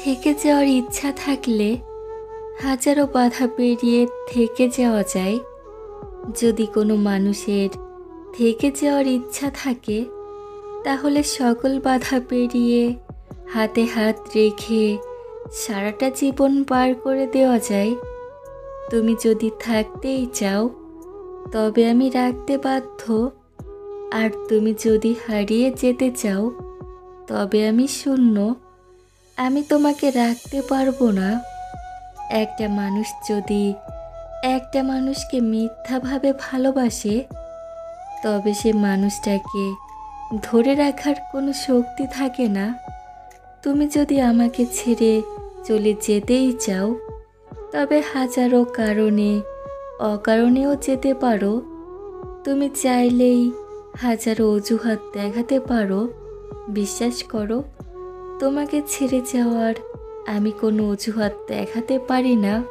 থেকে যাওয়ার ইচ্ছা থাকলে হাজারো বাধা পেরিয়ে থেকে যাওয়া যায়। যদি কোনো মানুষের থেকে যাওয়ার ইচ্ছা থাকে, তাহলে সকল বাধা পেরিয়ে হাতে হাত রেখে সারাটা জীবন পার করে দেওয়া যায়। তুমি যদি থাকতেই চাও, তবে আমি রাখতে বাধ্য। আর তুমি যদি হারিয়ে যেতে চাও, তবে আমি শূন্য। আমি তোমাকে রাখতে পারবো না। একটা মানুষ যদি একটা মানুষকে মিথ্যাভাবে ভালোবাসে, তবে সে মানুষটাকে ধরে রাখার কোনো শক্তি থাকে না। তুমি যদি আমাকে ছেড়ে চলে যেতেই চাও, তবে হাজারো কারণে অকারণেও যেতে পারো। তুমি চাইলেই হাজারো অজুহাত দেখাতে পারো। বিশ্বাস করো, তোমাকে ছেড়ে যাওয়ার আমি কোনো অজুহাত দেখাতে পারি না।